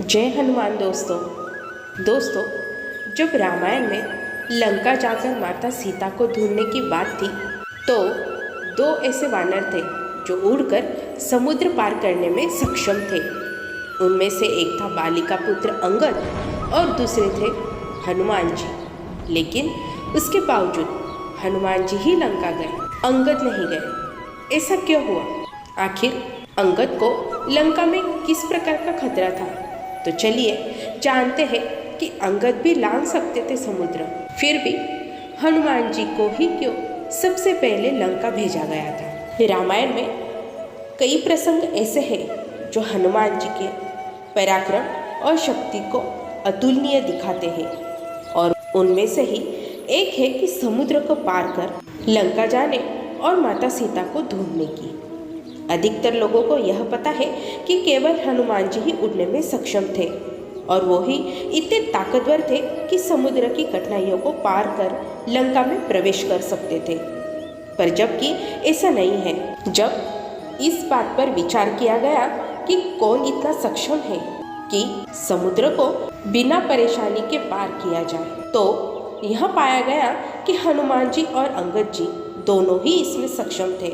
जय हनुमान। दोस्तों जब रामायण में लंका जाकर माता सीता को ढूंढने की बात थी तो दो ऐसे वानर थे जो उड़कर समुद्र पार करने में सक्षम थे। उनमें से एक था बाली का पुत्र अंगद और दूसरे थे हनुमान जी। लेकिन उसके बावजूद हनुमान जी ही लंका गए, अंगद नहीं गए। ऐसा क्यों हुआ? आखिर अंगद को लंका में किस प्रकार का खतरा था? तो चलिए जानते हैं कि अंगद भी लांघ सकते थे समुद्र, फिर भी हनुमान जी को ही क्यों सबसे पहले लंका भेजा गया था। रामायण में कई प्रसंग ऐसे हैं जो हनुमान जी के पराक्रम और शक्ति को अतुलनीय दिखाते हैं, और उनमें से ही एक है कि समुद्र को पार कर लंका जाने और माता सीता को ढूंढने की। अधिकतर लोगों को यह पता है कि केवल हनुमान जी ही उड़ने में सक्षम थे, और वो ही इतने ताकतवर थे कि समुद्र की कठिनाइयों को पार कर लंका में प्रवेश कर सकते थे। पर जबकि ऐसा नहीं है। जब इस बात पर विचार किया गया कि कौन इतना सक्षम है कि समुद्र को बिना परेशानी के पार किया जाए, तो यह पाया गया कि हनुमान जी और अंगद जी दोनों ही इसमें सक्षम थे।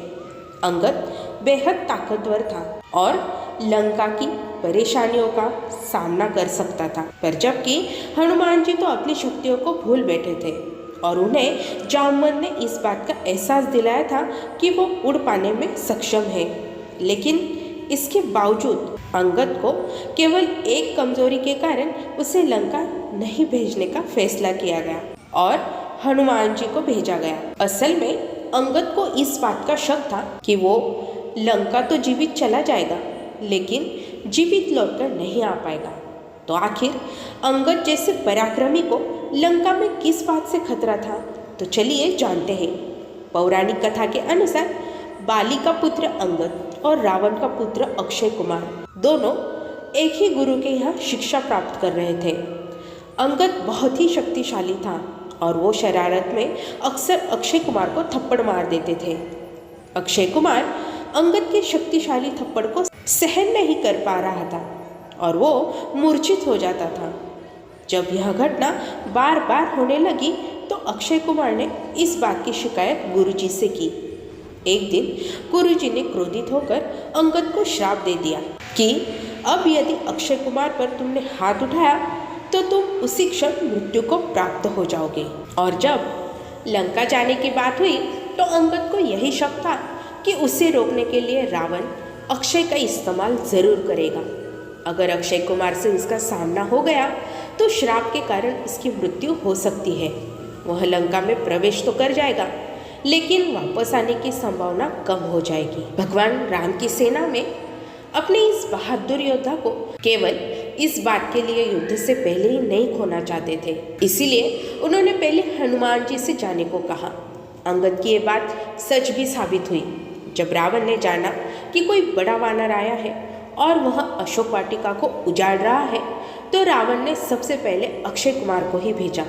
अंगद बेहद ताकतवर था और लंका की परेशानियों का सामना कर सकता था, पर जबकि हनुमान जी तो अपनी शक्तियों को भूल बैठे थे और उन्हें जामवंत ने इस बात का एहसास दिलाया था कि वो उड़ पाने में सक्षम है। लेकिन इसके बावजूद अंगद को केवल एक कमजोरी के कारण उसे लंका नहीं भेजने का फैसला किया गया और हनुमान जी को भेजा गया। असल में अंगद को इस बात का शक था कि वो लंका तो जीवित चला जाएगा, लेकिन जीवित लौटकर नहीं आ पाएगा। तो आखिर अंगद जैसे पराक्रमी को लंका में किस बात से खतरा था? तो चलिए जानते हैं। पौराणिक कथा के अनुसार बाली का पुत्र अंगद और रावण का पुत्र अक्षय कुमार दोनों एक ही गुरु के यहाँ शिक्षा प्राप्त कर रहे थे। अंगद बहुत ही शक्तिशाली था और वो शरारत में अक्सर अक्षय कुमार को थप्पड़ मार देते थे। अक्षय कुमार अंगद के शक्तिशाली थप्पड़ को सहन नहीं कर पा रहा था और वो मूर्छित हो जाता था। जब यह घटना बार बार होने लगी तो अक्षय कुमार ने इस बात की शिकायत गुरुजी से की। एक दिन गुरुजी ने क्रोधित होकर अंगद को श्राप दे दिया कि अब यदि अक्षय कुमार पर तुमने हाथ उठाया तो तुम उसी क्षण मृत्यु को प्राप्त हो जाओगे। और जब लंका जाने की बात हुई तो अंगद को यही शक था कि उसे रोकने के लिए रावण अक्षय का इस्तेमाल जरूर करेगा। अगर अक्षय कुमार से उसका सामना हो गया तो श्राप के कारण उसकी मृत्यु हो सकती है। वह लंका में प्रवेश तो कर जाएगा, लेकिन वापस आने की संभावना कम हो जाएगी। भगवान राम की सेना में अपने इस बहादुर योद्धा को केवल इस बात के लिए युद्ध से पहले ही नहीं खोना चाहते थे, इसीलिए उन्होंने पहले हनुमान जी से जाने को कहा। अंगद की ये बात सच भी साबित हुई। जब रावण ने जाना कि कोई बड़ा वानर आया है और वह अशोक वाटिका को उजाड़ रहा है, तो रावण ने सबसे पहले अक्षय कुमार को ही भेजा।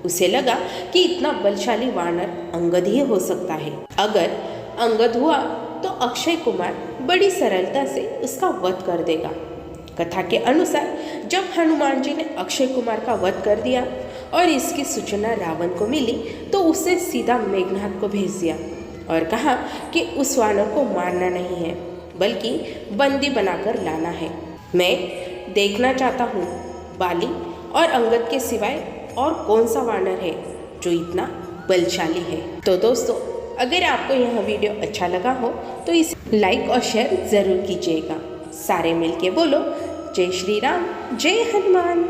उसे लगा कि इतना बलशाली वानर अंगद ही हो सकता है। अगर अंगद हुआ तो अक्षय कुमार बड़ी सरलता से उसका वध कर देगा। कथा के अनुसार जब हनुमान जी ने अक्षय कुमार का वध कर दिया और इसकी सूचना रावण को मिली तो उसने सीधा मेघनाद को भेज दिया और कहा कि उस वानर को मारना नहीं है, बल्कि बंदी बनाकर लाना है। मैं देखना चाहता हूँ बाली और अंगद के सिवाय और कौन सा वानर है जो इतना बलशाली है। तो दोस्तों, अगर आपको यह वीडियो अच्छा लगा हो तो इसे लाइक और शेयर ज़रूर कीजिएगा। सारे मिलके बोलो जय श्री राम, जय हनुमान।